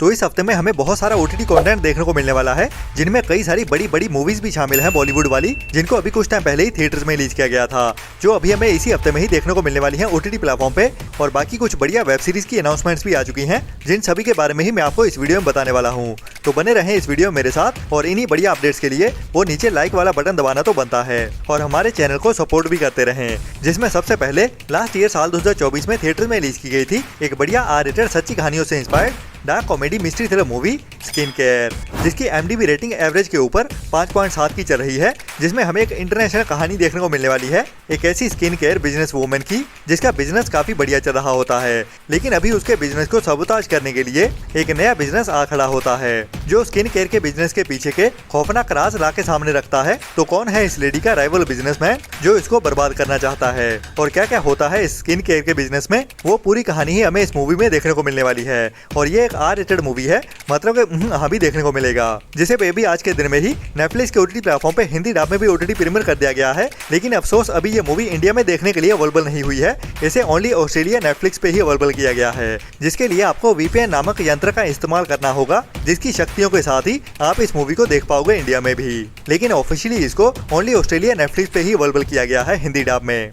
तो इस हफ्ते में हमें बहुत सारा OTT कंटेंट देखने को मिलने वाला है, जिनमें कई सारी बड़ी बड़ी मूवीज भी शामिल हैं बॉलीवुड वाली, जिनको अभी कुछ टाइम पहले ही थिएटर्स में रिलीज किया गया था, जो अभी हमें इसी हफ्ते में ही देखने को मिलने वाली है OTT प्लेटफॉर्म पे। और बाकी कुछ बढ़िया वेब सीरीज की अनाउंसमेंट्स भी आ चुकी हैं, जिन सभी के बारे में ही मैं आपको इस वीडियो में बताने वाला हूँ। तो बने रहें इस वीडियो में मेरे साथ, और इन्हीं बढ़िया अपडेट्स के लिए वो नीचे लाइक वाला बटन दबाना तो बनता है, और हमारे चैनल को सपोर्ट भी करते रहें। जिसमें सबसे पहले लास्ट ईयर साल 2024 में थिएटर में रिलीज की गई थी एक बढ़िया R-रेटेड सच्ची कहानियों से inspired dark comedy mystery thriller movie skin care, जिसकी IMDb रेटिंग एवरेज के ऊपर 5.7 की चल रही है, जिसमें हमें एक इंटरनेशनल कहानी देखने को मिलने वाली है एक ऐसी स्किन केयर बिजनेस वूमेन की, जिसका बिजनेस काफी बढ़िया चल रहा होता है, लेकिन अभी उसके बिजनेस को सबोताज करने के लिए एक नया बिजनेस आ खड़ा होता है, जो स्किन केयर के बिजनेस के पीछे के खौफनाक राज ला के सामने रखता है। तो कौन है इस लेडी का राइवल बिजनेसमैन जो इसको बर्बाद करना चाहता है, और क्या क्या होता है इस स्किन केयर के बिजनेस में, वो पूरी कहानी ही हमें इस मूवी में देखने को मिलने वाली है। और ये एक R-रेटेड मूवी है, मतलब कि हाँ भी देखने को मिलेगा, जिसे बेबी आज के दिन में ही नेटफ्लिक्स के OTT प्लेटफॉर्म पे हिंदी डब में भी OTT प्रीमियर कर दिया गया है। लेकिन अफसोस अभी ये मूवी इंडिया में देखने के लिए अवेलेबल नहीं हुई है, इसे ओनली ऑस्ट्रेलिया नेटफ्लिक्स पे ही अवेलेबल किया गया है, जिसके लिए आपको VPN नामक यंत्र का इस्तेमाल करना होगा, जिसकी शक्तियों के साथ ही आप इस मूवी को देख पाओगे इंडिया में भी। लेकिन ऑफिशियली इसको ओनली ऑस्ट्रेलिया नेटफ्लिक्स पे ही अवेलेबल किया गया है हिंदी डब में।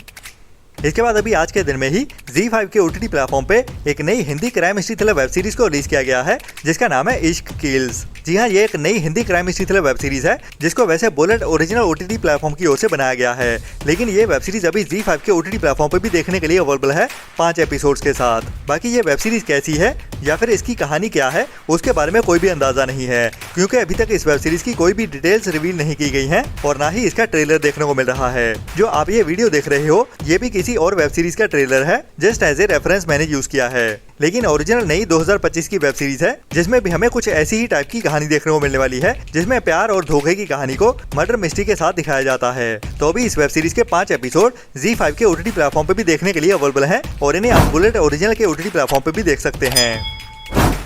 इसके बाद अभी आज के दिन में ही ZEE5 के OTT प्लेटफॉर्म पे एक नई Hindi crime mystery thriller web series को रिलीज किया गया है, जिसका नाम है इश्क किल्स। जी हाँ, ये एक नई Hindi crime mystery thriller web series है, जिसको वैसे बुलेट ओरिजिनल OTT प्लेटफॉर्म की ओर से बनाया गया है, लेकिन ये वेब सीरीज अभी ZEE5 के OTT प्लेटफॉर्म पे भी देखने के लिए अवेलेबल है 5 एपिसोड्स के साथ। बाकी ये वेब सीरीज कैसी है या फिर इसकी कहानी क्या है, उसके बारे में कोई भी अंदाजा नहीं है, क्योंकि अभी तक इस वेब सीरीज की कोई भी डिटेल्स रिवील नहीं की गई है, और ना ही इसका ट्रेलर देखने को मिल रहा है। जो आप ये वीडियो देख रहे हो, ये भी किसी और वेब सीरीज का ट्रेलर है, जस्ट एज ए रेफरेंस मैंने यूज किया है, लेकिन ओरिजिनल नई 2025 की वेब सीरीज है, जिसमें भी हमें कुछ ऐसी ही टाइप की कहानी देखने को मिलने वाली है, जिसमें प्यार और धोखे की कहानी को मर्डर मिस्ट्री के साथ दिखाया जाता है। तो अभी इस वेब सीरीज के 5 एपिसोड ZEE5 के OTT प्लेटफॉर्म पे भी देखने के लिए अवेलेबल है, और इन्हें आप बुलेट ओरिजिनल के OTT प्लेटफॉर्म पे भी देख सकते हैं।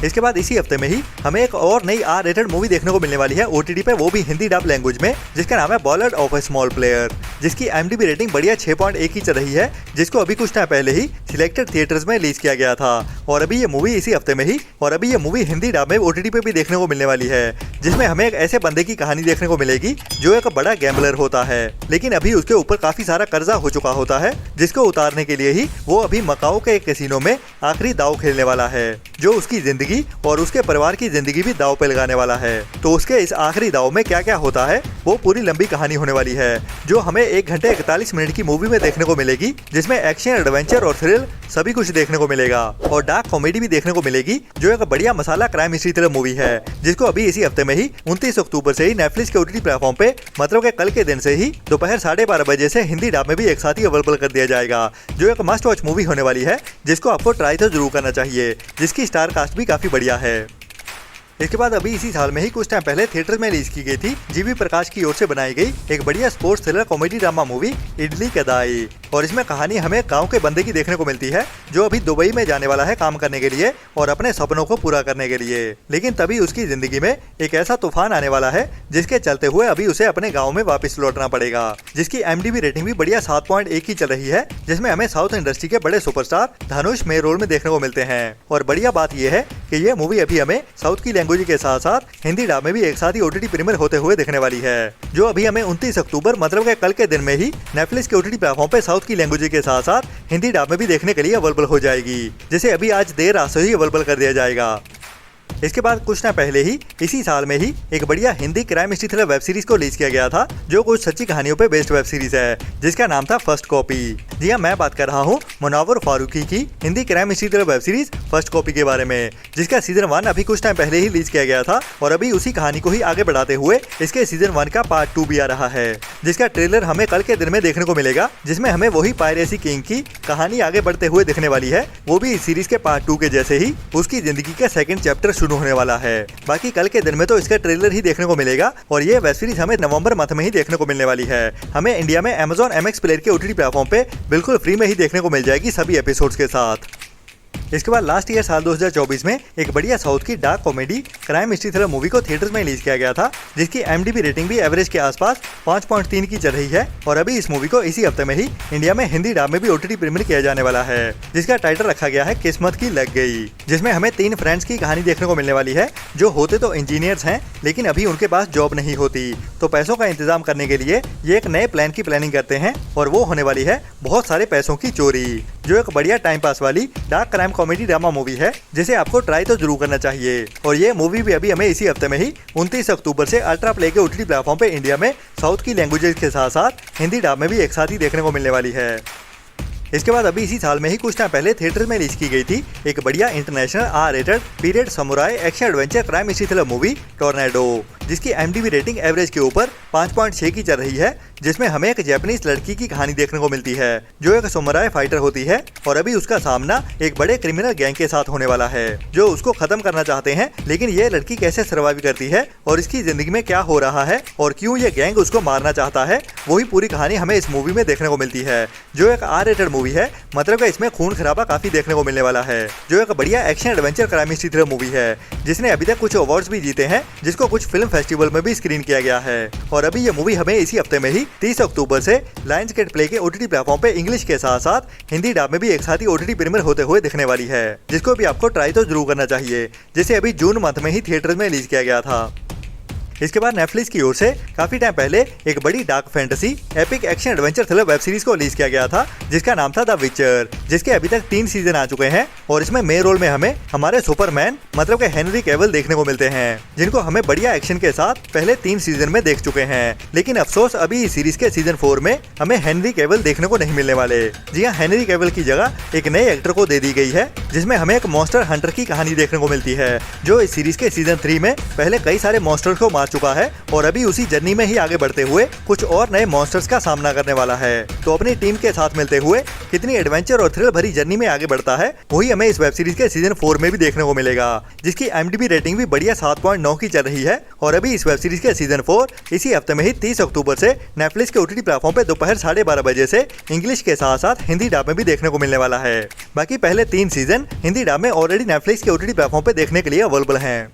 इसके बाद इसी हफ्ते में ही हमें एक और नई R-रेटेड मूवी देखने को मिलने वाली है OTT पे, वो भी हिंदी डब लैंग्वेज में, जिसका नाम है बॉलर्ड ऑफ अ स्मॉल प्लेयर, जिसकी IMDb रेटिंग बढ़िया 6.1 की चल रही है, जिसको अभी कुछ टाइम पहले ही सिलेक्टेड थिएटर्स में रिलीज किया गया था, और अभी ये मूवी इसी हफ्ते में ही हिंदी डब में OTT पे भी देखने को मिलने वाली है, जिसमें हमें एक ऐसे बंदे की कहानी देखने को मिलेगी जो एक बड़ा गैम्बलर होता है, लेकिन अभी उसके ऊपर काफी सारा कर्जा हो चुका होता है, जिसको उतारने के लिए ही वो अभी मकाओ के एक कैसीनो में आखिरी दाव खेलने वाला है, जो उसकी जिंदगी और उसके परिवार की जिंदगी भी दाव पे लगाने वाला है। तो उसके इस आखिरी दाव में क्या क्या होता है, वो पूरी लंबी कहानी होने वाली है, जो हमें 1 घंटे 41 मिनट की मूवी में देखने को मिलेगी, जिसमें एक्शन, एडवेंचर और थ्रिल सभी कुछ देखने को मिलेगा, और डार्क कॉमेडी भी देखने को मिलेगी, जो एक बढ़िया मसाला क्राइम मिस्ट्री थ्रिलर मूवी है, जिसको अभी इसी हफ्ते में ही 29 अक्टूबर से ही नेटफ्लिक्स के OTT प्लेटफॉर्म पे, मतलब के कल के दिन से ही दोपहर 12:30 बजे से हिंदी डब में भी एक साथ ही अवेलेबल कर दिया जाएगा, जो एक मस्ट वॉच मूवी होने वाली है, जिसको आपको ट्राई तो जरूर करना चाहिए, जिसकी स्टार कास्ट भी काफी बढ़िया है। इसके बाद अभी इसी साल में ही कुछ टाइम पहले थिएटर में रिलीज की गई थी GV प्रकाश की ओर से बनाई गई एक बढ़िया sports thriller comedy drama movie Idli Kadai, और इसमें कहानी हमें गांव के बंदे की देखने को मिलती है, जो अभी दुबई में जाने वाला है काम करने के लिए और अपने सपनों को पूरा करने के लिए, लेकिन तभी उसकी जिंदगी में एक ऐसा तूफान आने वाला है, जिसके चलते हुए अभी उसे अपने गाँव में वापस लौटना पड़ेगा, जिसकी IMDb रेटिंग भी बढ़िया 7.1 की चल रही है, जिसमें हमें साउथ इंडस्ट्री के बड़े सुपरस्टार धनुष मेन रोल में देखने को मिलते हैं। और बढ़िया बात यह है कि ये मूवी अभी हमें साउथ की लैंग्वेज के साथ साथ हिंदी डब में भी एक साथ ही OTT प्रीमियर होते हुए देखने वाली है, जो अभी हमें 29 अक्टूबर मतलब के कल के दिन में ही नेटफ्लिक्स के OTT प्लेटफॉर्म पे साउथ की लैंग्वेज के साथ साथ हिंदी डब में भी देखने के लिए अवेलेबल हो जाएगी, जिसे अभी आज देर रात से ही अवेलेबल कर दिया जाएगा। इसके बाद कुछ ना पहले ही इसी साल में ही एक बढ़िया Hindi crime mystery thriller web series को रिलीज किया गया था, जो कुछ सच्ची कहानियों पे बेस्ड वेब सीरीज है, जिसका नाम था फर्स्ट कॉपी। जी हाँ, मैं बात कर रहा हूँ मुनव्वर फारूकी की Hindi crime mystery thriller web series first copy के बारे में, जिसका सीजन 1 अभी कुछ टाइम पहले ही रिलीज किया गया था, और अभी उसी कहानी को ही आगे बढ़ाते हुए इसके सीजन 1 का पार्ट 2 भी आ रहा है, जिसका ट्रेलर हमें कल के दिन में देखने को मिलेगा, जिसमें हमें वही पायरेसी किंग की कहानी आगे बढ़ते हुए दिखने वाली है, वो भी इस सीरीज के पार्ट 2 के जैसे ही उसकी जिंदगी का सेकंड चैप्टर शुरू होने वाला है। बाकी कल के दिन में तो इसका ट्रेलर ही देखने को मिलेगा, और ये वेब सीरीज हमें नवंबर मंथ में ही देखने को मिलने वाली है। हमें इंडिया में Amazon MX प्लेयर के OTT प्लेटफॉर्म पे बिल्कुल फ्री में ही देखने को मिल जाएगी सभी एपिसोड्स के साथ। इसके बाद लास्ट ईयर साल 2024 में एक बढ़िया साउथ की dark comedy crime mystery thriller movie को थिएटर्स में रिलीज किया गया था, जिसकी IMDb रेटिंग भी एवरेज के आसपास 5.3 की चल रही है। और अभी इस मूवी को इसी हफ्ते में ही इंडिया में हिंदी डब में भी OTT प्रीमियर किया जाने वाला है, जिसका टाइटल रखा गया है किस्मत की लग गई, जिसमें हमें 3 फ्रेंड्स की कहानी देखने को मिलने वाली है जो होते तो इंजीनियर्स हैं, लेकिन अभी उनके पास जॉब नहीं होती, तो पैसों का इंतजाम करने के लिए ये एक नए प्लान की प्लानिंग करते हैं और वो होने वाली है बहुत सारे पैसों की चोरी, जो एक बढ़िया टाइम पास वाली dark crime comedy drama movie है जिसे आपको ट्राई तो जरूर करना चाहिए। और ये मूवी भी अभी हमें इसी हफ्ते में ही 29 अक्टूबर से अल्ट्रा प्ले के OTT प्लेटफॉर्म पे इंडिया में साउथ की लैंग्वेजेस के साथ साथ हिंदी डब में भी एक साथ ही देखने को मिलने वाली है। इसके बाद अभी इसी साल में ही कुछ टाइम पहले थिएटर में रिलीज की गई थी एक बढ़िया international R rated period samurai action adventure crime mystery thriller movie Tornado, जिसकी IMDb रेटिंग एवरेज के ऊपर 5.6 की चल रही है, जिसमें हमें एक जापानीज लड़की की कहानी देखने को मिलती है जो एक समुराई फाइटर होती है और अभी उसका सामना एक बड़े क्रिमिनल गैंग के साथ होने वाला है जो उसको खत्म करना चाहते हैं, लेकिन ये लड़की कैसे सर्वाइव करती है और इसकी जिंदगी में क्या हो रहा है और क्यों ये गैंग उसको मारना चाहता है, वही पूरी कहानी हमें इस मूवी में देखने को मिलती है, जो एक R-रेटेड मूवी है। मतलब कि इसमें खून खराबा काफी देखने को मिलने वाला है, जो एक बढ़िया action adventure crime mystery thriller movie है जिसने अभी तक कुछ अवार्ड्स भी जीते हैं, जिसको कुछ फिल्म फेस्टिवल में भी स्क्रीन किया गया है। और अभी ये मूवी हमें इसी हफ्ते में ही 30 अक्टूबर से लायंसगेट प्ले के OTT प्लेटफॉर्म पे इंग्लिश के साथ साथ हिंदी डब में भी एक साथ ही OTT प्रीमियर होते हुए दिखने वाली है, जिसको भी आपको ट्राई तो जरूर करना चाहिए, जिसे अभी जून मंथ में ही थिएटर में रिलीज किया गया था। इसके बाद नेटफ्लिक्स की ओर से काफी टाइम पहले एक बड़ी dark fantasy epic action adventure thriller web series को रिलीज किया गया था, जिसका नाम था द विचर, जिसके अभी तक 3 सीजन आ चुके हैं और इसमें मेन रोल में हमें हमारे सुपरमैन मतलब के हेनरी कैविल देखने को मिलते हैं, जिनको हमें बढ़िया एक्शन के साथ पहले 3 सीजन में देख चुके हैं। लेकिन अफसोस अभी इस सीरीज के सीजन 4 में हमें हेनरी कैविल देखने को नहीं मिलने वाले। जी हाँ, हेनरी कैविल की जगह एक नए एक्टर को दे दी गई है, जिसमें हमें एक मॉन्स्टर हंटर की कहानी देखने को मिलती है, जो इस सीरीज के सीजन 3 में पहले कई सारे मॉन्स्टर्स को मार चुका है और अभी उसी जर्नी में ही आगे बढ़ते हुए कुछ और नए मॉन्स्टर्स का सामना करने वाला है। तो अपनी टीम के साथ मिलते हुए कितनी एडवेंचर और थ्रिल भरी जर्नी में आगे बढ़ता है, वही हमें इस वेब सीरीज के सीजन 4 में भी देखने को मिलेगा, जिसकी IMDb रेटिंग भी बढ़िया 7.9 की चल रही है। और अभी इस वेब सीरीज के सीजन 4 इसी हफ्ते में ही 30 अक्टूबर से नेटफ्लिक्स के OTT प्लेटफॉर्म पे दोपहर 12:30 बजे से इंग्लिश के साथ साथ हिंदी डब में भी देखने को मिलने वाला है। बाकी पहले 3 सीजन हिंदी डब में ऑलरेडी नेटफ्लिक्स के OTT प्लेटफॉर्म पे देखने के लिए अवेलेबल हैं।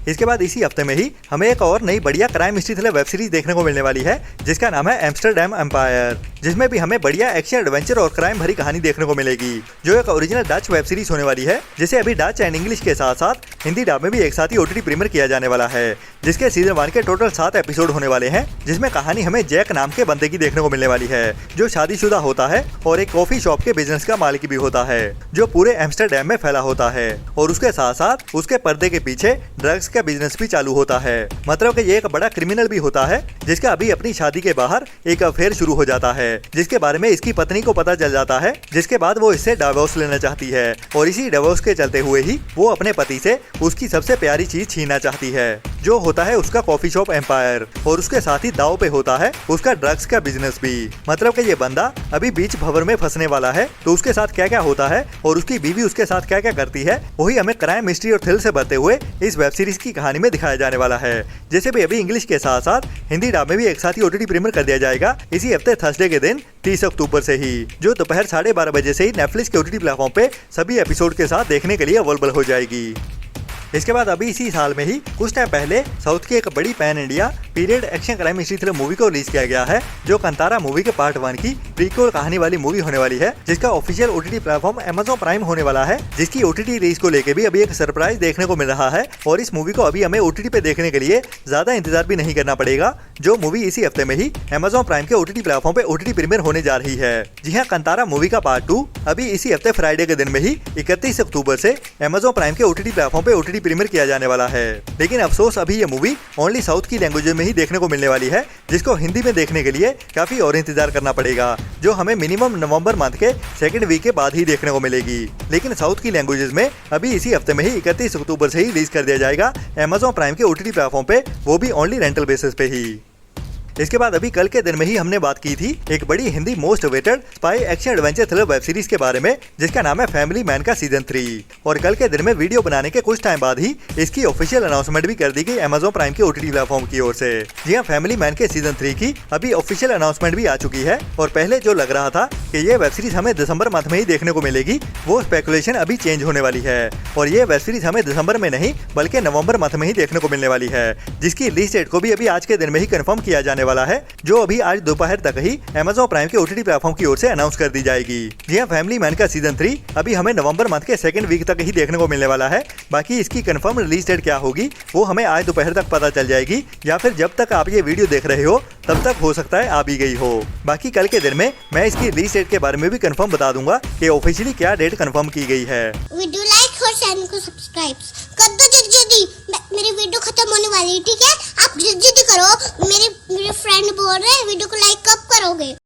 इसके बाद इसी हफ्ते में ही हमें एक और नई बढ़िया crime mystery thriller web series देखने को मिलने वाली है, जिसका नाम है एम्स्टरडैम एम्पायर, जिसमें भी हमें बढ़िया एक्शन एडवेंचर और क्राइम भरी कहानी देखने को मिलेगी, जो एक ओरिजिनल डच वेब सीरीज होने वाली है, जिसे अभी डच एंड इंग्लिश के साथ साथ हिंदी डब में भी एक साथ ही OTT प्रीमियर किया जाने वाला है, जिसके सीजन 1 के टोटल 7 एपिसोड होने वाले हैं, जिसमें कहानी हमें जैक नाम के बंदे की देखने को मिलने वाली है, जो शादीशुदा होता है और एक कॉफी शॉप के बिजनेस का मालिक भी होता है, जो पूरे एम्स्टरडैम में फैला होता है, और उसके साथ साथ उसके पर्दे के पीछे ड्रग्स का बिजनेस भी चालू होता है। मतलब कि ये एक बड़ा क्रिमिनल भी होता है, जिसका अभी अपनी शादी के बाहर एक अफेयर शुरू हो जाता है, जिसके बारे में इसकी पत्नी को पता चल जाता है, जिसके बाद वो इससे डिवोर्स लेना चाहती है, और इसी डिवोर्स के चलते हुए ही वो अपने पति से उसकी सबसे प्यारी चीज छीनना चाहती है, जो होता है उसका कॉफी शॉप एम्पायर, और उसके साथ ही दाव पे होता है उसका ड्रग्स का बिजनेस भी। मतलब कि ये बंदा अभी बीच भंवर में फंसने वाला है, तो उसके साथ क्या क्या होता है और उसकी बीवी उसके साथ क्या क्या करती है, वही हमें क्राइम मिस्ट्री और थ्रिल से भरते हुए इस वेब सीरीज की कहानी में दिखाया जाने वाला है, जैसे भी अभी इंग्लिश के साथ साथ हिंदी डब में भी एक साथ ही OTT प्रीमियर कर दिया जाएगा इसी हफ्ते थर्सडे के दिन 30 अक्टूबर से ही, जो दोपहर 12:30 बजे से ही नेटफ्लिक्स के OTT प्लेटफॉर्म पे सभी एपिसोड के साथ देखने के लिए अवेलेबल हो जाएगी। इसके बाद अभी इसी साल में ही कुछ टाइम पहले साउथ की एक बड़ी pan India period action crime mystery thriller movie को रिलीज किया गया है, जो कंतारा मूवी के पार्ट 1 की प्रीक्वल कहानी वाली मूवी होने वाली है, जिसका official OTT platform Amazon prime होने वाला है, जिसकी OTT रिलीज को लेकर भी अभी एक सरप्राइज देखने को मिल रहा है। और इस मूवी को अभी हमें OTT पे देखने के लिए ज्यादा इंतजार भी नहीं करना पड़ेगा, जो मूवी इसी हफ्ते में ही Amazon प्राइम के OTT प्लेटफॉर्म पे OTT प्रीमियर होने जा रही है। जी हाँ, कंतारा मूवी का पार्ट 2 अभी इसी हफ्ते फ्राइडे के दिन में ही 31 अक्टूबर से Amazon प्राइम के OTT प्लेटफॉर्म पे OTT प्रीमियर किया जाने वाला है। लेकिन अफसोस अभी ये मूवी ओनली साउथ की लैंग्वेज में ही देखने को मिलने वाली है, जिसको हिंदी में देखने के लिए काफी और इंतजार करना पड़ेगा, जो हमें मिनिमम नवंबर मंथ के 2nd वीक के बाद ही देखने को मिलेगी। लेकिन साउथ की लैंग्वेजेस में अभी इसी हफ्ते में ही 31 अक्टूबर से ही रिलीज कर दिया जाएगा Amazon प्राइम के OTT प्लेटफॉर्म पे, वो भी ओनली रेंटल बेसिस पे ही। इसके बाद अभी कल के दिन में ही हमने बात की थी एक बड़ी Hindi most awaited spy action adventure thriller web series के बारे में, जिसका नाम है फैमिली मैन का सीजन 3। और कल के दिन में वीडियो बनाने के कुछ टाइम बाद ही इसकी ऑफिशियल अनाउंसमेंट भी कर दी गई अमेज़न प्राइम के ओटीटी प्लेटफॉर्म की ओर से। जी हाँ, फैमिली मैन के सीजन 3 की अभी ऑफिशियल अनाउंसमेंट भी आ चुकी है। और पहले जो लग रहा था कि ये वेब सीरीज हमें दिसंबर मंथ में ही देखने को मिलेगी, वो स्पेकुलेशन अभी चेंज होने वाली है और ये वेब सीरीज हमें दिसंबर में नहीं बल्कि नवंबर मंथ में ही देखने को मिलने वाली है, जिसकी रिलीज डेट को भी अभी आज के दिन में ही कंफर्म किया जाने वाला है, जो अभी आज दोपहर तक ही अमेज़न प्राइम के ओटीटी प्लेटफॉर्म की ओर से अनाउंस कर दी जाएगी। जी हाँ, फैमिली मैन का सीजन 3 अभी हमें नवंबर मंथ के सेकंड वीक तक ही देखने को मिलने वाला है। बाकी इसकी कंफर्म रिलीज डेट क्या होगी वो हमें आज दोपहर तक पता चल जाएगी, या फिर जब तक आप ये वीडियो देख रहे हो तब तक हो सकता है आ भी गई हो। बाकी कल के दिन में मैं इसकी रिलीज डेट के बारे में भी कंफर्म बता दूंगा कि ऑफिशियली क्या डेट कंफर्म की गई है। वीडियो लाइक और चैनल को सब्सक्राइब कर दो जल्दी। मेरी वीडियो खत्म होने वाली है, ठीक है? आप जल्दी करो। मेरे फ्रेंड बोल रहे हैं वीडियो को लाइक कब करोगे?